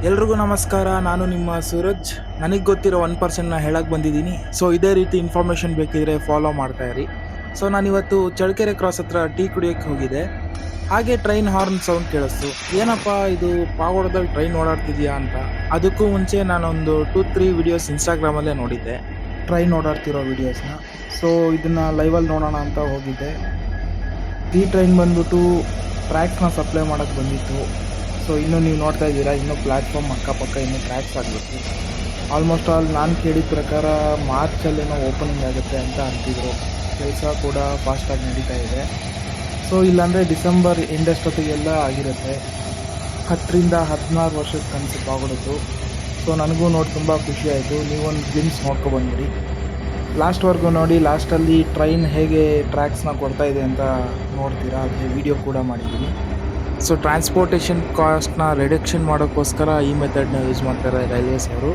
ಎಲ್ರಿಗೂ ನಮಸ್ಕಾರ. ನಾನು ನಿಮ್ಮ ಸೂರಜ್. ನನಗೆ ಗೊತ್ತಿರೋ 1% ಹೇಳಕ್ಕೆ ಬಂದಿದ್ದೀನಿ. ಸೊ ಇದೇ ರೀತಿ ಇನ್ಫಾರ್ಮೇಷನ್ ಬೇಕಿದ್ರೆ ಫಾಲೋ ಮಾಡ್ತಾ ಇರಿ. ಸೊ ನಾನಿವತ್ತು ಚಳ್ಳಕೆರೆ ಕ್ರಾಸ್ ಹತ್ರ ಟೀ ಕುಡಿಯೋಕ್ಕೆ ಹೋಗಿದ್ದೆ. ಹಾಗೆ ಟ್ರೈನ್ ಹಾರ್ನ್ ಸೌಂಡ್ ಕೇಳಿಸ್ತು. ಏನಪ್ಪ ಇದು ಪಾವಗಡದಲ್ಲಿ ಟ್ರೈನ್ ಓಡಾಡ್ತಿದ್ಯಾ ಅಂತ. ಅದಕ್ಕೂ ಮುಂಚೆ ನಾನೊಂದು 2-3 ವಿಡಿಯೋಸ್ ಇನ್ಸ್ಟಾಗ್ರಾಮಲ್ಲೇ ನೋಡಿದ್ದೆ, ಟ್ರೈನ್ ಓಡಾಡ್ತಿರೋ ವಿಡಿಯೋಸ್ನ. ಸೊ ಇದನ್ನು ಲೈವಲ್ಲಿ ನೋಡೋಣ ಅಂತ ಹೋಗಿದ್ದೆ. ಈ ಟ್ರೈನ್ ಬಂದ್ಬಿಟ್ಟು ಟ್ರ್ಯಾಕ್ಸ್ನ ಸಪ್ಲೈ ಮಾಡೋಕ್ಕೆ ಬಂದಿತ್ತು. ಸೊ ಇನ್ನೂ ನೀವು ನೋಡ್ತಾ ಇದ್ದೀರಾ, ಇನ್ನೂ ಪ್ಲ್ಯಾಟ್ಫಾರ್ಮ್ ಅಕ್ಕಪಕ್ಕ ಇನ್ನೂ ಟ್ರ್ಯಾಕ್ಸ್ ಆಗಬೇಕು. ಆಲ್ಮೋಸ್ಟ್ ಆಲ್ ನಾನು ಕೇಳಿದ ಪ್ರಕಾರ ಮಾರ್ಚಲ್ಲೇನೋ ಓಪನಿಂಗ್ ಆಗುತ್ತೆ ಅಂತ ಅಂತಿದ್ರು. ಕೆಲಸ ಕೂಡ ಫಾಸ್ಟಾಗಿ ನಡೀತಾ ಇದೆ. ಸೊ ಇಲ್ಲಾಂದರೆ ಡಿಸೆಂಬರ್ ಎಂಡಷ್ಟೊತ್ತಿಗೆಲ್ಲ ಆಗಿರುತ್ತೆ. 10-16 ವರ್ಷದ ಕನಸು ಪಾವಗಡದ್ದು. ಸೊ ನನಗೂ ನೋಡಿ ತುಂಬ ಖುಷಿ ಆಯಿತು. ನೀವೊಂದು ಗ್ಲಿಮ್ಸ್ ನೋಡ್ಕೊಬಂದ್ಬಿಡಿ, ಲಾಸ್ಟ್ವರೆಗೂ ನೋಡಿ. ಲಾಸ್ಟಲ್ಲಿ ಟ್ರೈನ್ ಹೇಗೆ ಟ್ರ್ಯಾಕ್ಸ್ನ ಕೊಡ್ತಾ ಇದೆ ಅಂತ ನೋಡ್ತೀರಾ. ಅದೇ ವಿಡಿಯೋ ಕೂಡ ಮಾಡಿದ್ದೀನಿ. ಸೊ ಟ್ರಾನ್ಸ್ಪೋರ್ಟೇಷನ್ ಕಾಸ್ಟ್ನ ರಿಡಕ್ಷನ್ ಮಾಡೋಕ್ಕೋಸ್ಕರ ಈ ಮೆಥಡ್ನ ಯೂಸ್ ಮಾಡ್ತಾರೆ ರೈಲ್ವೇಸ್ ಅವರು.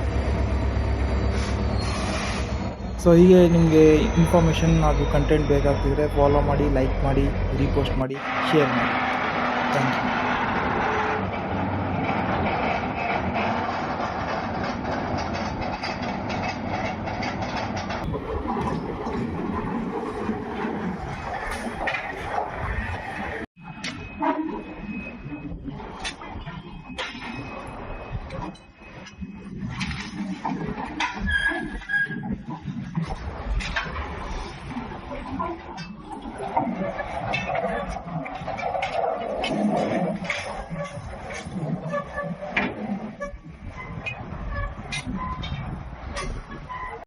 ಸೊ ಹೀಗೆ ನಿಮಗೆ ಇನ್ಫಾರ್ಮೇಷನ್ ಹಾಗೂ ಕಂಟೆಂಟ್ ಬೇಕಾಗ್ತಿದ್ರೆ ಫಾಲೋ ಮಾಡಿ, ಲೈಕ್ ಮಾಡಿ, ರೀಪೋಸ್ಟ್ ಮಾಡಿ, ಶೇರ್ ಮಾಡಿ. Thank you.